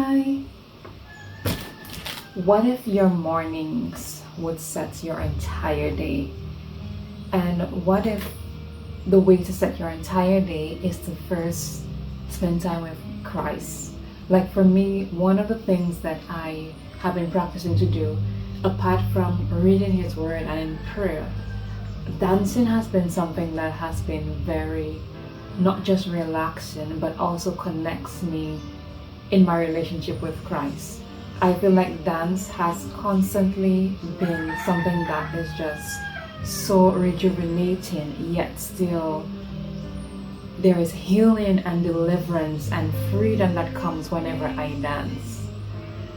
Hi! What if your mornings would set your entire day? And what if the way to set your entire day is to first spend time with Christ? Like for me, one of the things that I have been practicing to do, apart from reading His Word and in prayer, dancing has been something that has been very not just relaxing but also connects me in my relationship with Christ. I feel like dance has constantly been something that is just so rejuvenating, yet still there is healing and deliverance and freedom that comes whenever I dance.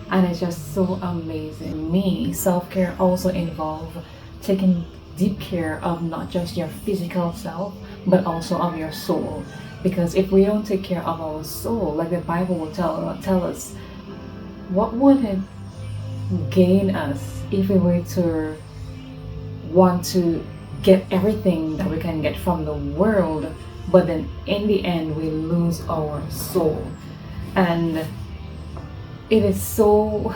And it's just so amazing. Me, self-care also involves taking deep care of not just your physical self, but also of your soul. Because if we don't take care of our soul, like the Bible will tell us, what would it gain us if we were to want to get everything that we can get from the world, but then in the end we lose our soul? And it is so,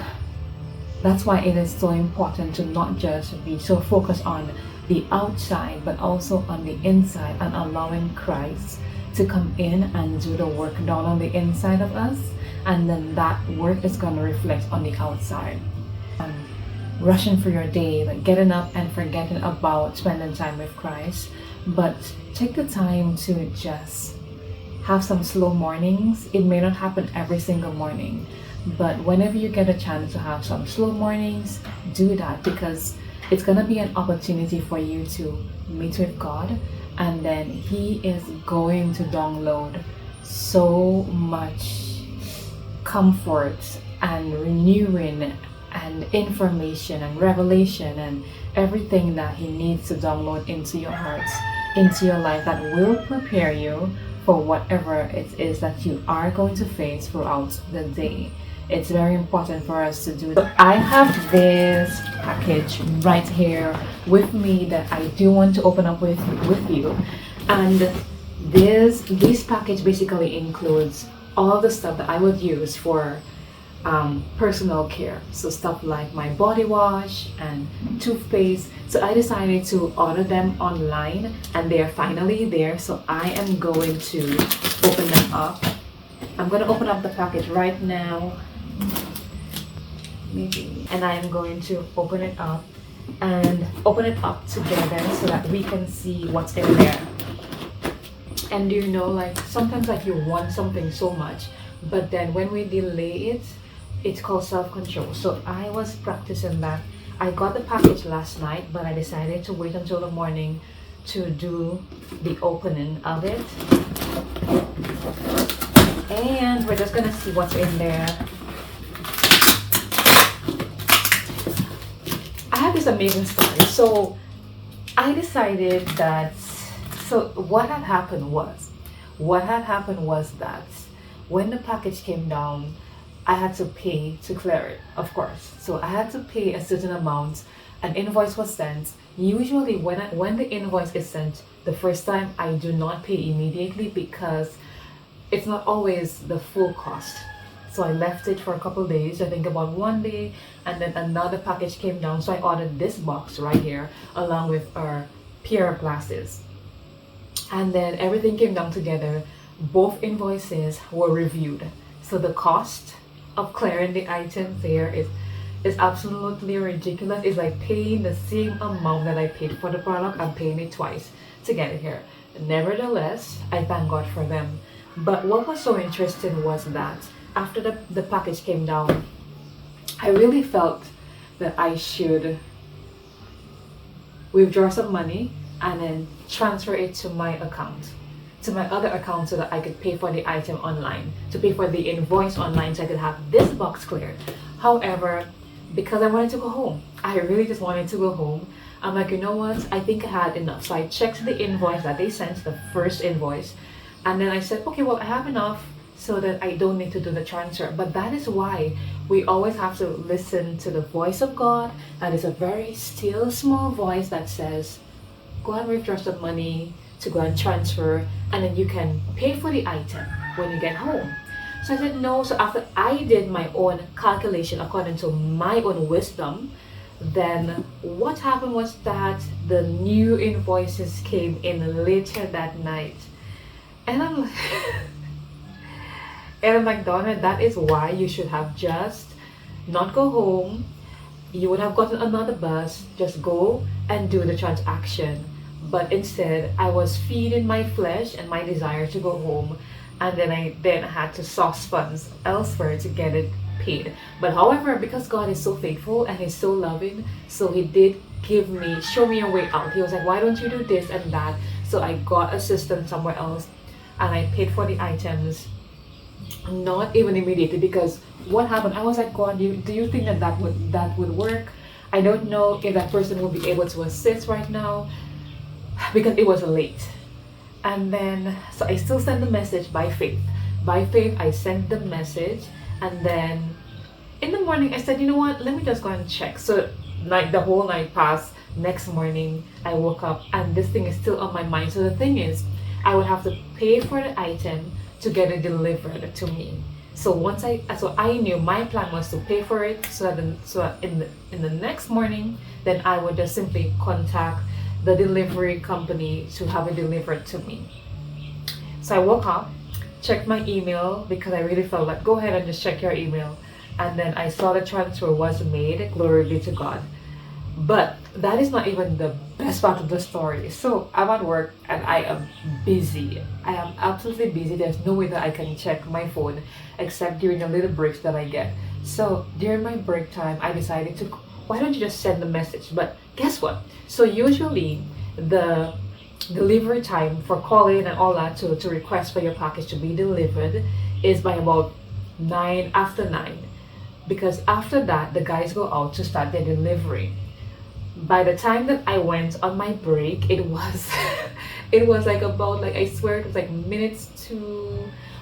that's why it is so important to not just be so focused on the outside, but also on the inside, and allowing Christ to come in and do the work down on the inside of us, and then that work is going to reflect on the outside. Rushing through your day, like getting up and forgetting about spending time with Christ, but take the time to just have some slow mornings. It may not happen every single morning, but whenever you get a chance to have some slow mornings, do that, because it's going to be an opportunity for you to meet with God, and then He is going to download so much comfort and renewing and information and revelation and everything that He needs to download into your hearts, into your life, that will prepare you for whatever it is that you are going to face throughout the day. It's very important for us to do that. I have this package right here with me that I do want to open up with you. And this package basically includes all the stuff that I would use for personal care. So stuff like my body wash and toothpaste. So I decided to order them online, and they're finally there. So I am going to open them up. I'm going to open up the package right now. Maybe. And I am going to open it up together so that we can see what's in there. And do you know, like sometimes like you want something so much, but then when we delay it, it's called self-control. So I was practicing that. I got the package last night, but I decided to wait until the morning to do the opening of it. And we're just gonna see what's in there. I have this amazing story. So I decided that, what had happened was that when the package came down, I had to pay to clear it, of course. So I had to pay a certain amount. An invoice was sent. Usually when the invoice is sent the first time, I do not pay immediately because it's not always the full cost. So I left it for a couple days, I think about one day, and then another package came down. So I ordered this box right here along with our pair of glasses. And then everything came down together. Both invoices were reviewed. So the cost of clearing the item there is absolutely ridiculous. It's like paying the same amount that I paid for the product. I'm paying it twice to get it here. Nevertheless, I thank God for them. But what was so interesting was that after the package came down, I really felt that I should withdraw some money and then transfer it to my account, to my other account, so that I could pay for the item online, to pay for the invoice online, so I could have this box cleared. However, because I wanted to go home, I really just wanted to go home. I'm like, you know what? I think I had enough. So I checked the invoice that they sent, the first invoice, and then I said, okay, well, I have enough so that I don't need to do the transfer. But that is why we always have to listen to the voice of God. That is a very still, small voice that says, go and withdraw some money to go and transfer, and then you can pay for the item when you get home. So I said no. So after I did my own calculation according to my own wisdom, then what happened was that the new invoices came in later that night. And I'm and I'm like, Donna, that is why you should have just not go home. You would have gotten another bus, just go and do the transaction. But instead, I was feeding my flesh and my desire to go home, and then I then had to source funds elsewhere to get it paid. But however, because God is so faithful and He's so loving, so He did show me a way out. He was like, why don't you do this and that? So I got assistance somewhere else, and I paid for the items, not even immediately, because what happened, I was like, God, do you think that that would work? I don't know if that person will be able to assist right now, because it was late. And then so I still sent the message by faith. By faith I sent the message, and then in the morning I said, you know what, let me just go and check. So the whole night passed. Next morning I woke up and this thing is still on my mind. So the thing is, I would have to pay for the item to get it delivered to me. So I knew my plan was to pay for it, in the next morning, then I would just simply contact the delivery company to have it delivered to me. So I woke up, checked my email, because I really felt like, go ahead and just check your email. And then I saw the transfer was made. Glory be to God. But that is not even the best part of the story. So I'm at work and I am busy. I am absolutely busy. There's no way that I can check my phone except during the little breaks that I get. So during my break time, I decided to, why don't you just send the message? But guess what? So usually the delivery time for calling and all that to request for your package to be delivered is by about 9, because after that the guys go out to start their delivery. By the time that I went on my break, it was it was like about, like, I swear it was like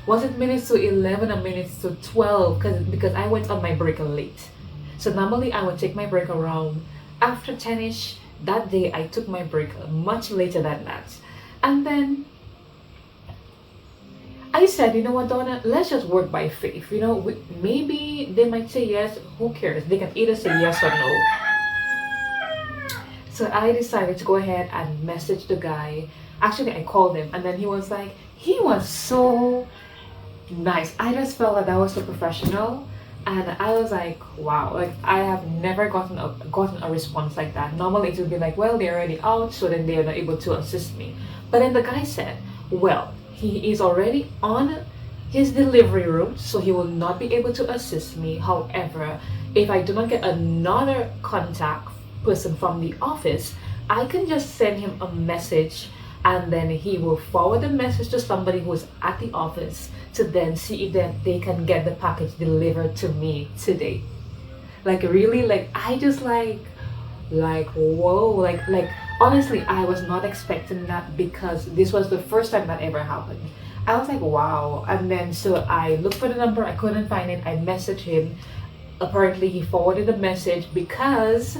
was it minutes to 11 or minutes to 12, because I went on my break late. So normally I would take my break around after 10ish. That day I took my break much later than that. And then I said, you know what, Donna, let's just work by faith. Maybe they might say yes, who cares? They can either say yes or no. So I decided to go ahead and message the guy. Actually, I called him, and then he was so nice. I just felt that was so professional, and I was like, wow, like I have never gotten a response like that. Normally it would be like, well, they're already out, so then they're not able to assist me. But then the guy said, well, he is already on his delivery route, so he will not be able to assist me. However, if I do not get another contact person from the office, I can just send him a message, and then he will forward the message to somebody who's at the office to then see if they can get the package delivered to me today. Like, really, like, I just like whoa, like honestly, I was not expecting that, because this was the first time that ever happened. I was like, wow. And then so I looked for the number, I couldn't find it. I messaged him. Apparently he forwarded the message, because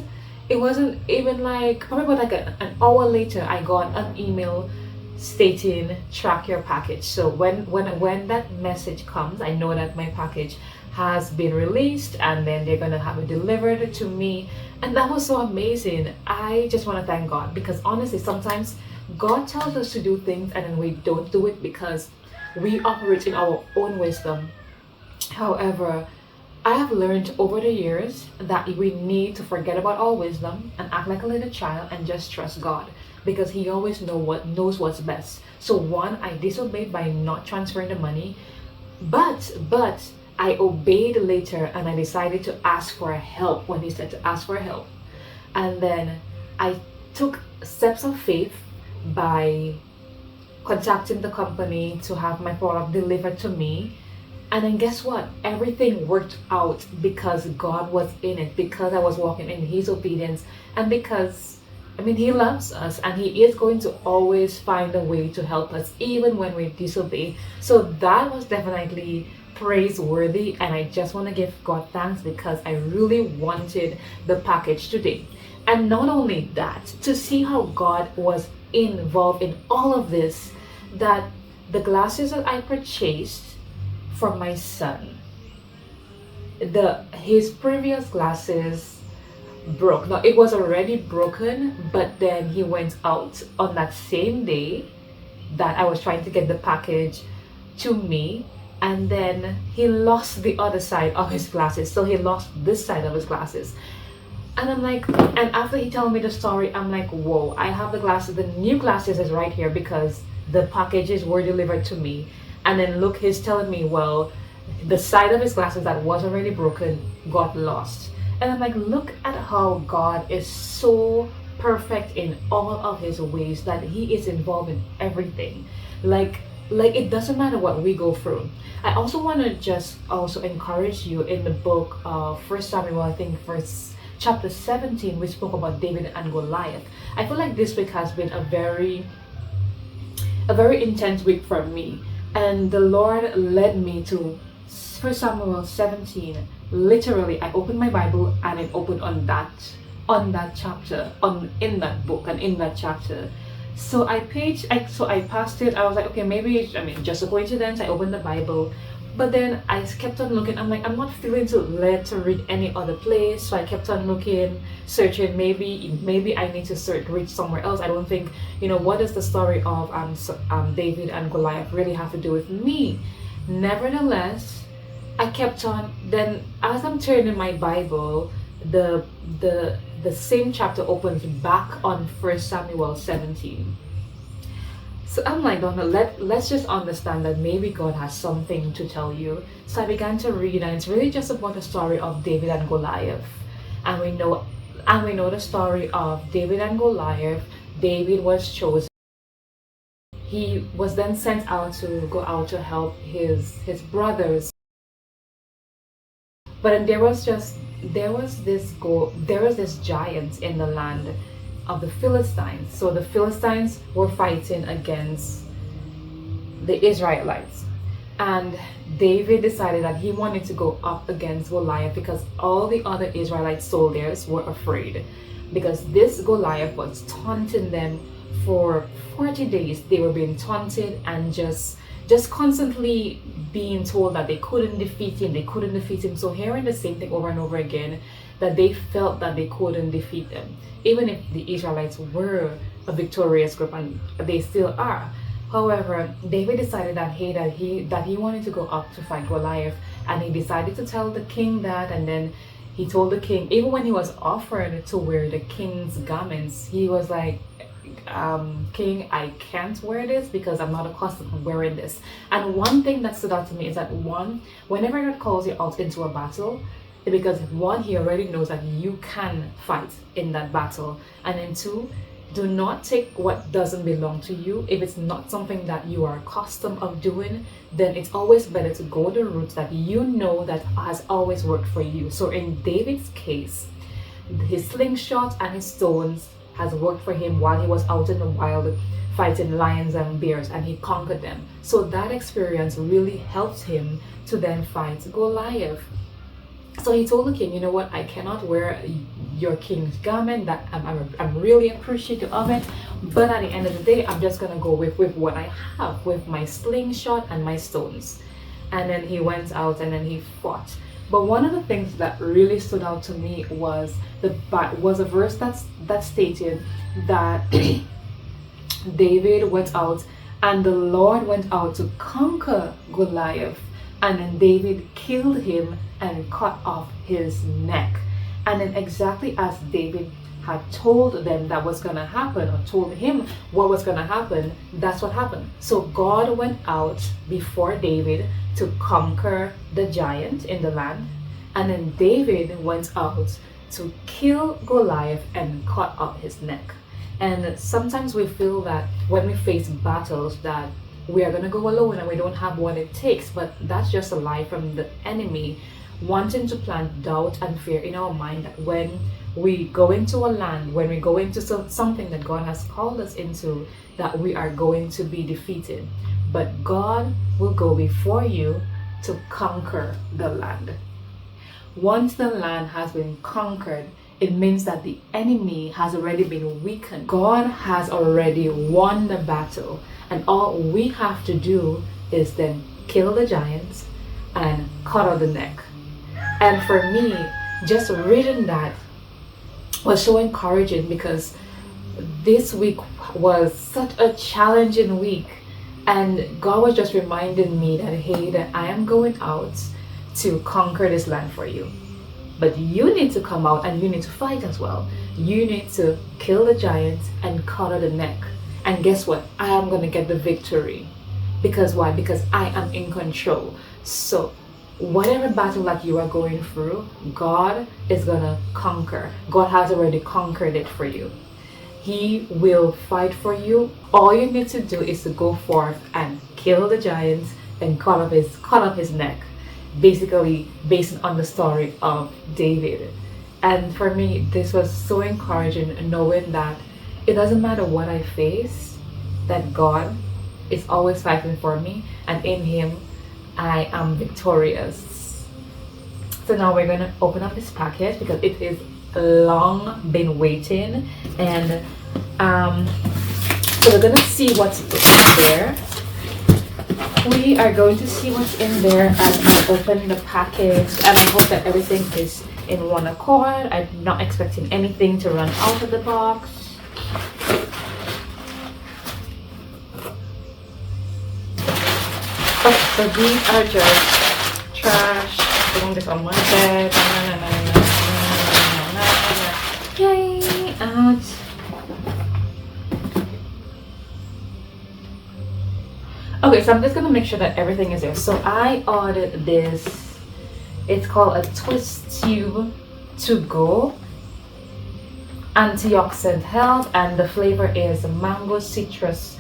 it wasn't even like, probably about like an hour later, I got an email stating track your package. So when that message comes, I know that my package has been released, and then they're gonna have it delivered to me. And that was so amazing. I just want to thank God, because honestly, sometimes God tells us to do things and then we don't do it because we operate in our own wisdom. However, I have learned over the years that we need to forget about our wisdom and act like a little child and just trust God, because He always knows what's best. So one, I disobeyed by not transferring the money, but I obeyed later, and I decided to ask for help when He said to ask for help. And then I took steps of faith by contacting the company to have my product delivered to me. And then guess what? Everything worked out because God was in it, because I was walking in His obedience, and because, He loves us, and He is going to always find a way to help us even when we disobey. So that was definitely praiseworthy, and I just want to give God thanks, because I really wanted the package today. And not only that, to see how God was involved in all of this, that the glasses that I purchased for my son. His previous glasses broke. Now it was already broken, but then he went out on that same day that I was trying to get the package to me, and then he lost the other side of his glasses. So he lost this side of his glasses. And I'm like, and after he told me the story, I'm like, whoa, I have the glasses, the new glasses is right here because the packages were delivered to me. And then look, he's telling me, well, the side of his glasses that was already broken got lost. And I'm like, look at how God is so perfect in all of his ways, that he is involved in everything. Like it doesn't matter what we go through. I also want to just also encourage you in the book of First Samuel, I think verse chapter 17, we spoke about David and Goliath. I feel like this week has been a very intense week for me, and the Lord led me to First Samuel 17. Literally, I opened my Bible and it opened on that chapter, in that book and in that chapter. So I passed it. I was like, okay, maybe, just a coincidence. I opened the Bible, but then I kept on looking. I'm like, I'm not feeling led to read any other place. So I kept on looking, searching. Maybe I need to read somewhere else. I don't think, what does the story of David and Goliath really have to do with me? Nevertheless, I kept on. Then as I'm turning my Bible, the same chapter opens back on First Samuel 17. So I'm like, Donna, let's just understand that maybe God has something to tell you. So I began to read, and it's really just about the story of David and Goliath. And we know the story of David and Goliath. David was chosen. He was then sent out to go out to help his brothers. But then there was this giant in the land of the Philistines. So the Philistines were fighting against the Israelites. And David decided that he wanted to go up against Goliath because all the other Israelite soldiers were afraid. Because this Goliath was taunting them for 40 days. They were being taunted and just constantly being told that they couldn't defeat him. So hearing the same thing over and over again, that they felt that they couldn't defeat them, even if the Israelites were a victorious group, and they still are. However, David decided that he wanted to go up to fight Goliath, and he decided to tell the king that, and then he told the king, even when he was offered to wear the king's garments, he was like, King, I can't wear this because I'm not accustomed to wearing this. And one thing that stood out to me is that whenever God calls you out into a battle, because he already knows that you can fight in that battle, and then two, do not take what doesn't belong to you. If it's not something that you are accustomed of doing, then it's always better to go the route that you know that has always worked for you. So in David's case, his slingshot and his stones has worked for him while he was out in the wild fighting lions and bears, and he conquered them. So that experience really helped him to then fight Goliath. So he told the king, you know what, I cannot wear your king's garment, that I'm really appreciative of it, but at the end of the day, I'm just gonna go with what I have, with my slingshot and my stones. And then he went out and then he fought. But one of the things that really stood out to me was a verse that stated that David went out and the Lord went out to conquer Goliath, and then David killed him and cut off his neck. And then exactly as David had told them that was going to happen, or told him what was going to happen, that's what happened. So God went out before David to conquer the giant in the land, and then David went out to kill Goliath and cut off his neck. And sometimes we feel that when we face battles that we are going to go alone and we don't have what it takes, but that's just a lie from the enemy wanting to plant doubt and fear in our mind, that when we go into a land, when we go into something that God has called us into, that we are going to be defeated. But God will go before you to conquer the land. Once the land has been conquered, it means that the enemy has already been weakened. God has already won the battle, and all we have to do is then kill the giants and cuddle the neck. And for me, just reading that was so encouraging because this week was such a challenging week, and God was just reminding me that hey, that I am going out to conquer this land for you, but you need to come out and you need to fight as well. You need to kill the giant and cuddle the neck, and guess what, I am going to get the victory. Because why? Because I am in control. So whatever battle that you are going through, God is gonna conquer. God has already conquered it for you. He will fight for you. All you need to do is to go forth and kill the giant and cut off his neck. Basically based on the story of David. And for me, this was so encouraging, knowing that it doesn't matter what I face, that God is always fighting for me, and in Him I am victorious. So now we're gonna open up this package because it is long been waiting, and so we're gonna see what's in there. We are going to see what's in there as we open the package, and I hope that everything is in one accord. I'm not expecting anything to run out of the box. Okay, so these are just trash. Putting this on my bed. Yay! Out. Okay, so I'm just gonna make sure that everything is there. So I ordered this. It's called a twist tube to go. Antioxidant health, and the flavor is mango citrus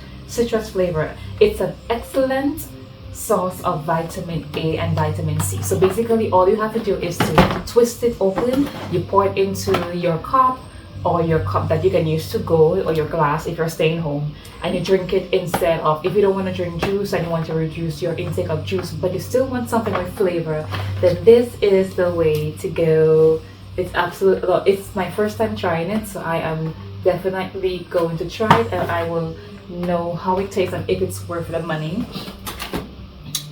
flavor. It's an excellent source of vitamin A and vitamin C. So basically all you have to do is to twist it open. You pour it into your cup, or your cup that you can use to go, or your glass if you're staying home, and you drink it instead of, if you don't want to drink juice and you want to reduce your intake of juice but you still want something with flavor, then this is the way to go. It's absolutely, it's my first time trying it, so I am definitely going to try it, and I will know how it tastes and if it's worth the money.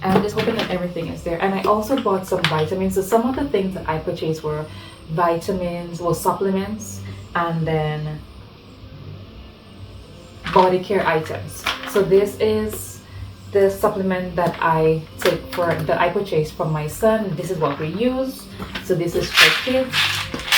I'm just hoping that everything is there. And I also bought some vitamins. So some of the things that I purchased were vitamins, well, supplements, and then body care items. So this is the supplement that I purchased for my son. This is what we use. So this is for kids.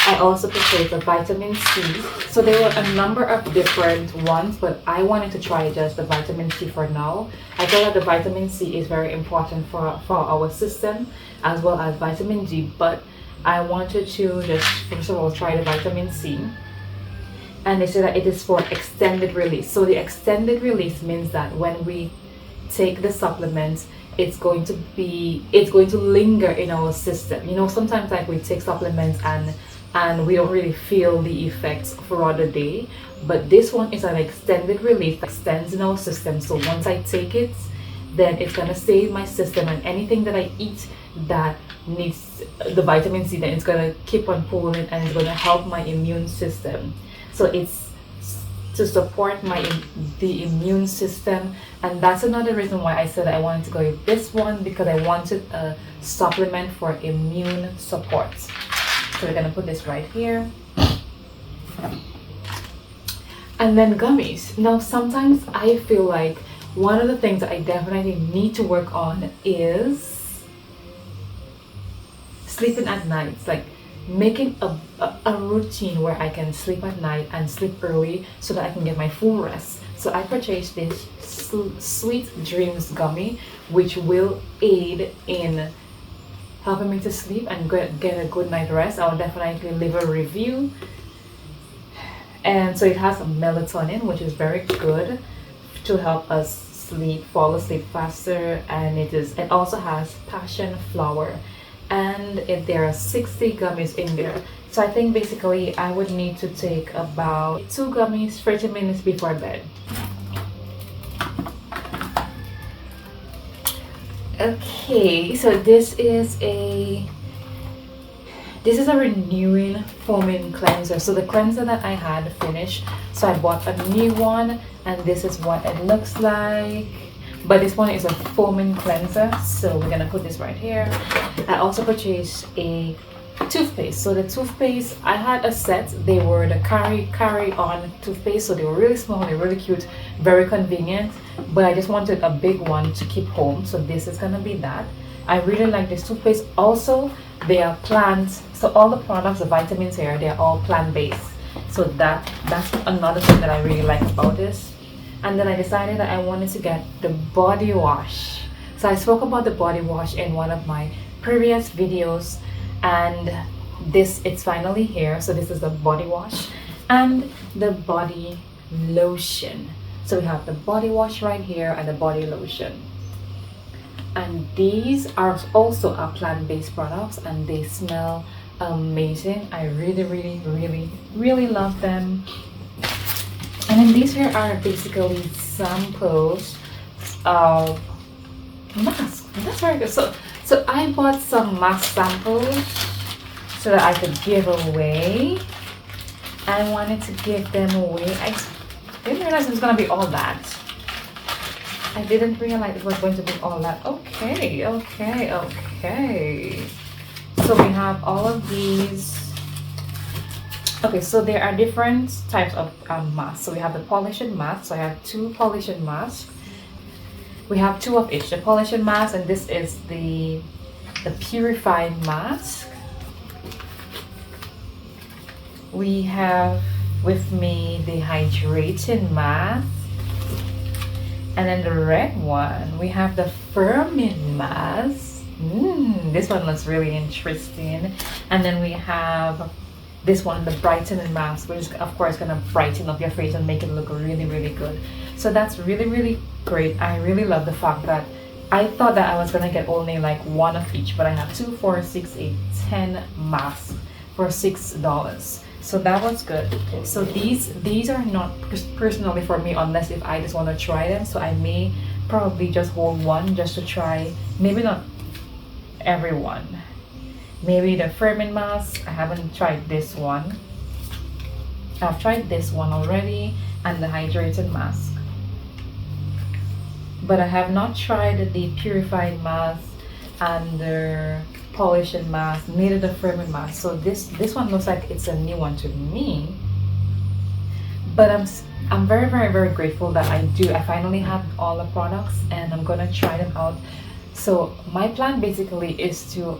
I also purchased a vitamin C. So there were a number of different ones, but I wanted to try just the vitamin C for now. I thought that the vitamin C is very important for our system, as well as vitamin D, but I wanted to just first of all try the vitamin C. And they say that it is for extended release. So the extended release means that when we take the supplement, it's going to linger in our system. You know, sometimes like we take supplements and we don't really feel the effects throughout the day, but this one is an extended release that extends in our system. So once I take it, then it's going to stay in my system, and anything that I eat that needs the vitamin C, then it's going to keep on pulling, and it's going to help my immune system. So it's to support the immune system, and that's another reason why I said I wanted to go with this one, because I wanted a supplement for immune support. So we're gonna put this right here. And then gummies. Now sometimes I feel like one of the things that I definitely need to work on is sleeping at night. It's like making a routine where I can sleep at night and sleep early so that I can get my full rest. So I purchased this Sweet Dreams gummy, which will aid in helping me to sleep and get a good night rest. I'll definitely leave a review. And so it has melatonin, which is very good to help us fall asleep faster, and it also has passion flower, and there are 60 gummies in there. So I think basically I would need to take about 2 gummies 30 minutes before bed. Okay, so this is a renewing foaming cleanser. So the cleanser that I had finished, so I bought a new one, and this is what it looks like. but this one is a foaming cleanser, so we're gonna put this right here. I also purchased a toothpaste. So the toothpaste, I had a set. They were the carry on toothpaste, so they were really small, they were really cute, very convenient, but I just wanted a big one to keep home, so this is gonna be that. I really like this toothpaste. Also, they are plant, so all the products, the vitamins here, they're all plant-based, so that's another thing that I really like about this. And then I decided that I wanted to get the body wash. So I spoke about the body wash in one of my previous videos, and it's finally here. So this is the body wash and the body lotion. So we have the body wash right here and the body lotion, and these are also our plant-based products, and they smell amazing. I really love them. And then these here are basically samples of masks. That's very good. So I bought some mask samples so that I could give away. I wanted to give them away. I didn't realize it was gonna be all that. I didn't realize it was going to be all that. Okay. So we have all of these. Okay, so there are different types of masks. So we have the polishing mask. So I have 2 polishing masks. We have 2 of each. The polishing mask, and this is the purifying mask. We have with me the hydrating mask. And then the red one, we have the firming mask. This one looks really interesting. And then we have this one, the brightening mask, which is of course gonna brighten up your face and make it look really good. So that's really great. I really love the fact that I thought that I was gonna get only like 1 of each, but I have 2, 4, 6, 8, 10 masks for $6. So that was good. So these are not personally for me unless if I just want to try them. So I may probably just hold one just to try. Maybe not everyone. Maybe the firming mask. I haven't tried this one. I've tried this one already, and the hydrating mask, but I have not tried the purified mask and the polishing mask, neither the firming mask. So this one looks like it's a new one to me, but I'm very grateful that I finally have all the products, and I'm gonna try them out. So my plan basically is to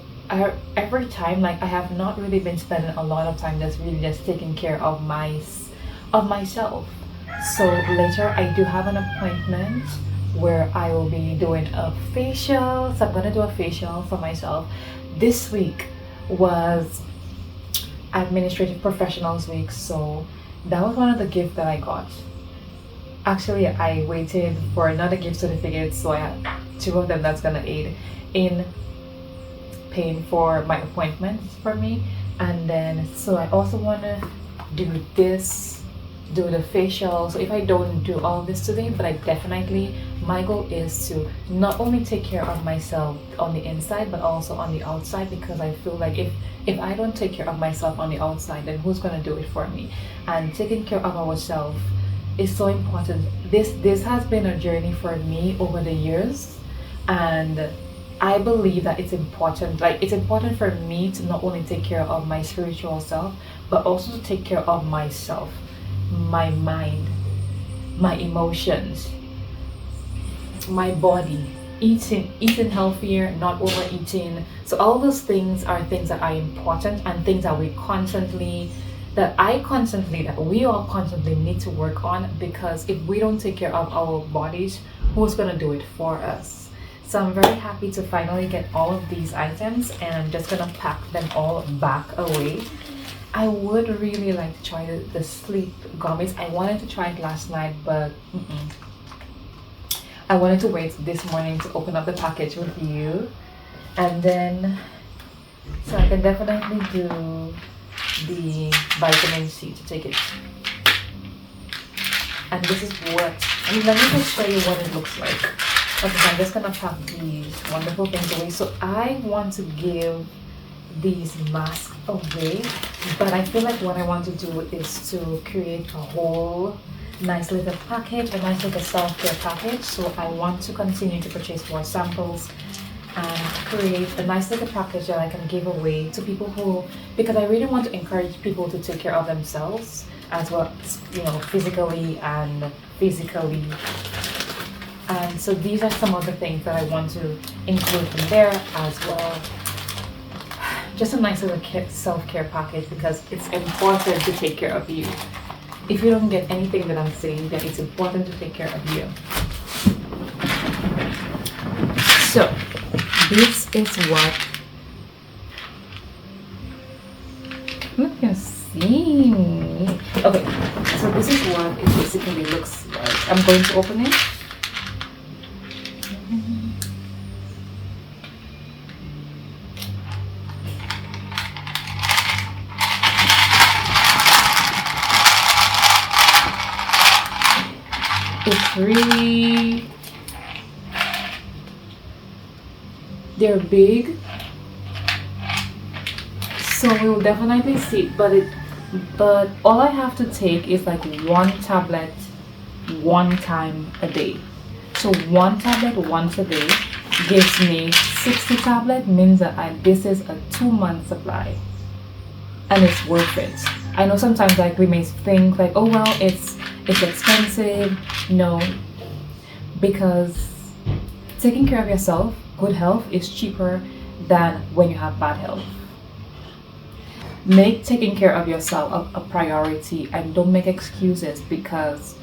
every time, like, I have not really been spending a lot of time just taking care of myself. So later I do have an appointment where I will be doing a facial. So I'm gonna do a facial for myself. This week was Administrative Professionals Week, so that was one of the gifts that I got. Actually, I waited for another gift certificate, so I had 2 of them that's gonna aid in paying for my appointments for me. And then so I also want to do the facial. So if I don't do all this today, but I definitely, my goal is to not only take care of myself on the inside but also on the outside, because I feel like if I don't take care of myself on the outside, then who's going to do it for me? And taking care of ourselves is so important. This has been a journey for me over the years, and I believe that it's important. Like, it's important for me to not only take care of my spiritual self, but also to take care of myself, my mind, my emotions, my body, eating healthier, not overeating. So all those things are things that are important, and things that we all constantly need to work on, because if we don't take care of our bodies, who's gonna do it for us? So I'm very happy to finally get all of these items, and I'm just gonna pack them all back away. I would really like to try the sleep gummies. I wanted to try it last night, but I wanted to wait this morning to open up the package with you, and then so I can definitely do the vitamin C to take it. And this is what, let me just show you what it looks like. Okay, so I'm just gonna pack these wonderful things away. So I want to give these masks away, but I feel like what I want to do is to create a whole nice little package, a nice little self-care package. So I want to continue to purchase more samples and create a nice little package that I can give away to people who, because I really want to encourage people to take care of themselves as well, physically and physically. And so these are some of the things that I want to include in there as well. Just a nice little self-care package, because it's important to take care of you. If you don't get anything that I'm saying, then it's important to take care of you. So this is what you can see. Okay, so this is what it basically looks like. I'm going to open it. It's really, they're big, so we will definitely see. But all I have to take is like one tablet, one time a day. So one tablet once a day gives me 60 tablets, means that this is a 2-month supply, and it's worth it. I know sometimes like we may think like, oh well, it's expensive. No, because taking care of yourself, good health is cheaper than when you have bad health. Make taking care of yourself a priority, and don't make excuses, because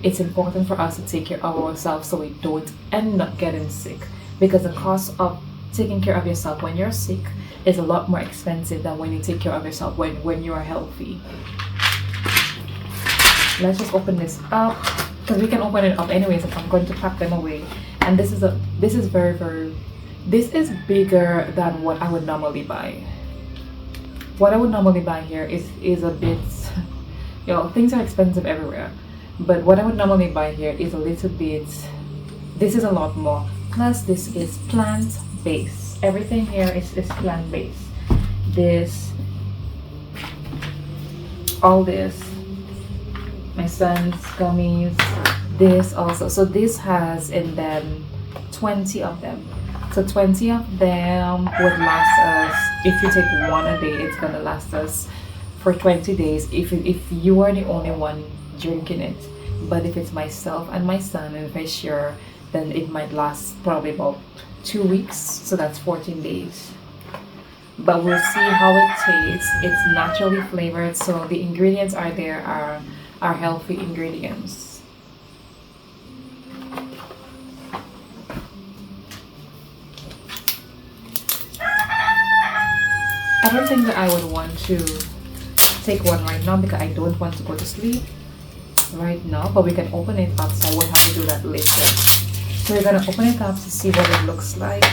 it's important for us to take care of ourselves so we don't end up getting sick, because the cost of taking care of yourself when you're sick is a lot more expensive than when you take care of yourself when you are healthy. Let's just open this up, because we can open it up anyways if I'm going to pack them away. And this is bigger than what I would normally buy. What I would normally buy here is a bit, things are expensive everywhere, but what I would normally buy here is a little bit, this is a lot more. Plus this is plant-based. Everything here is plant-based. All this, my son's gummies, this also. So this has in them 20 of them. So 20 of them would last us, if you take one a day, it's gonna last us for 20 days if you are the only one drinking it. But if it's myself and my son, and if I share, then it might last probably about 2 weeks. So that's 14 days. But we'll see how it tastes. It's naturally flavored, so the ingredients are healthy ingredients. I don't think that I would want to take one right now, because I don't want to go to sleep right now, but we can open it up, so I will have to do that later. So we're gonna open it up to see what it looks like.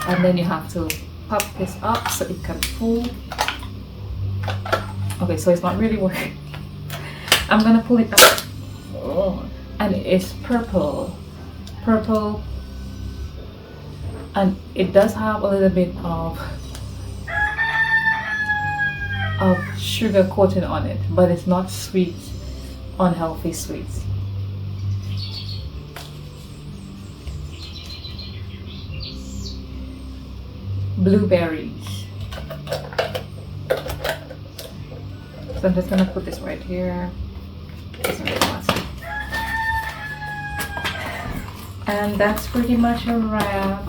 And then you have to pop this up so it can pull. Okay, so it's not really working. I'm gonna pull it up. Oh, and it's purple, and it does have a little bit of sugar coating on it, but it's not sweet, unhealthy sweets. Blueberries. So I'm just gonna put this right here. And that's pretty much a wrap.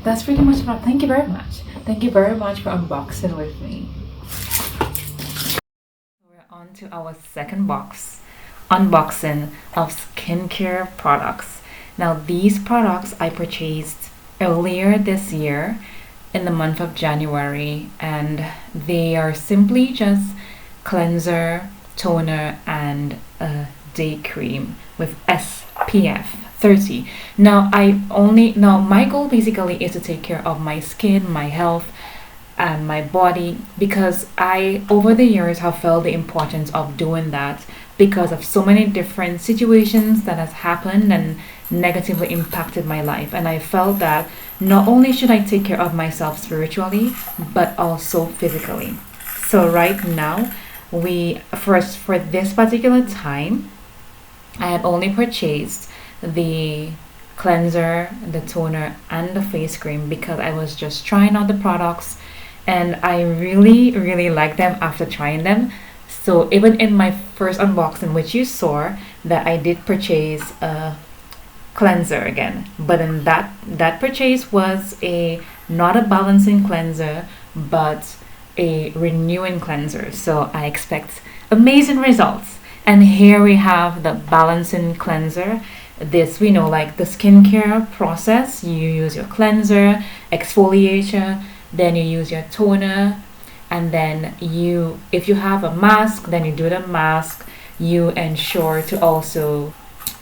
Thank you very much. Thank you very much for unboxing with me. We're on to our second box, unboxing of skincare products. Now these products I purchased earlier this year in the month of January, and they are simply just cleanser, toner, and a day cream with SPF 30. Now my goal basically is to take care of my skin, my health, and my body, because I over the years have felt the importance of doing that because of so many different situations that has happened and negatively impacted my life. And I felt that not only should I take care of myself spiritually, but also physically. So right now, we first for this particular time, I had only purchased the cleanser, the toner, and the face cream because I was just trying out the products and I really, really like them after trying them. So even in my first unboxing, which you saw, that I did purchase a cleanser again, but in that purchase was a not a balancing cleanser, but a renewing cleanser. So I expect amazing results. And here we have the balancing cleanser. This we know, like the skincare process, you use your cleanser, exfoliator, then you use your toner, and then you if you have a mask, then you do the mask. You ensure to also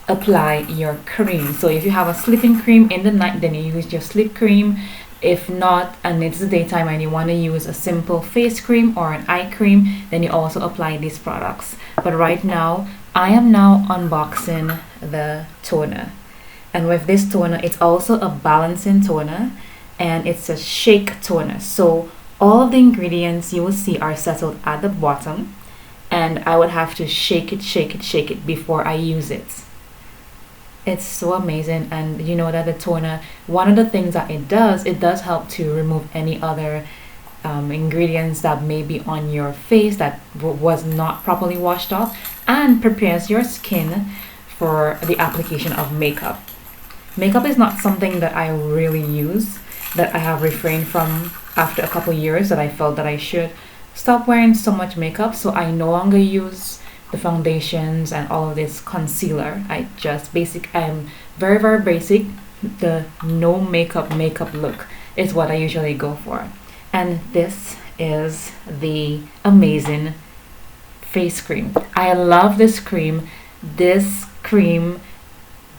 apply your cream. So if you have a sleeping cream in the night, then you use your sleep cream. If not, and it's the daytime and you want to use a simple face cream or an eye cream, then you also apply these products. But right now, I am now unboxing the toner. And with this toner, it's also a balancing toner and it's a shake toner. So all of the ingredients you will see are settled at the bottom, and I would have to shake it, shake it, shake it before I use it. It's so amazing. And you know that the toner, one of the things that it does help to remove any other ingredients that may be on your face that was not properly washed off, and prepares your skin for the application of makeup. Makeup is not something that I really use, that I have refrained from after a couple years, that I felt that I should stop wearing so much makeup. So I no longer use the foundations and all of this concealer. I'm very, very basic. The no makeup look is what I usually go for. And this is the amazing face cream. I love this cream. This cream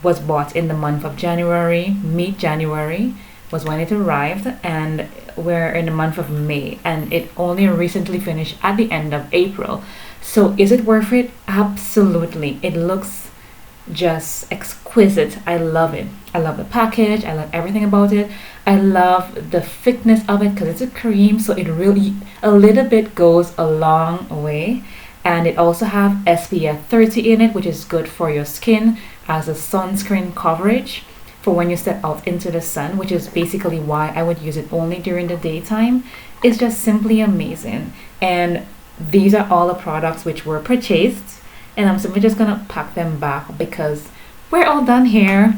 was bought in the month of January. Mid January was when it arrived, and we're in the month of May, and it only recently finished at the end of April. So is it worth it? Absolutely. It looks just exquisite. I love it. I love the package. I love everything about it. I love the thickness of it because it's a cream, so it really a little bit goes a long way. And it also have SPF 30 in it, which is good for your skin as a sunscreen coverage for when you step out into the sun, which is basically why I would use it only during the daytime. It's just simply amazing. And these are all the products which were purchased, and I'm simply just gonna pack them back because we're all done here.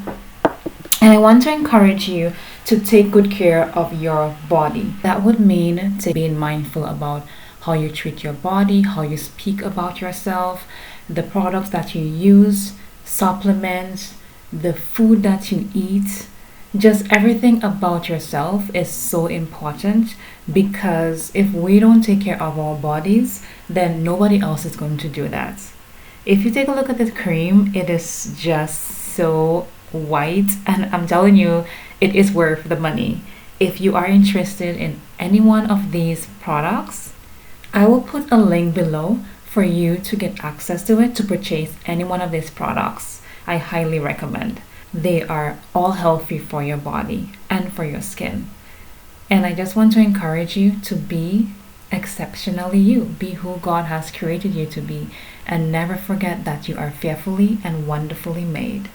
And I want to encourage you to take good care of your body. That would mean to being mindful about how you treat your body, how you speak about yourself, the products that you use, supplements, the food that you eat. Just everything about yourself is so important, because if we don't take care of our bodies, then nobody else is going to do that. If you take a look at the cream, it is just so white, and I'm telling you, it is worth the money. If you are interested in any one of these products, I will put a link below for you to get access to it to purchase any one of these products. I highly recommend. They are all healthy for your body and for your skin. And I just want to encourage you to be exceptionally you. Be who God has created you to be. And never forget that you are fearfully and wonderfully made.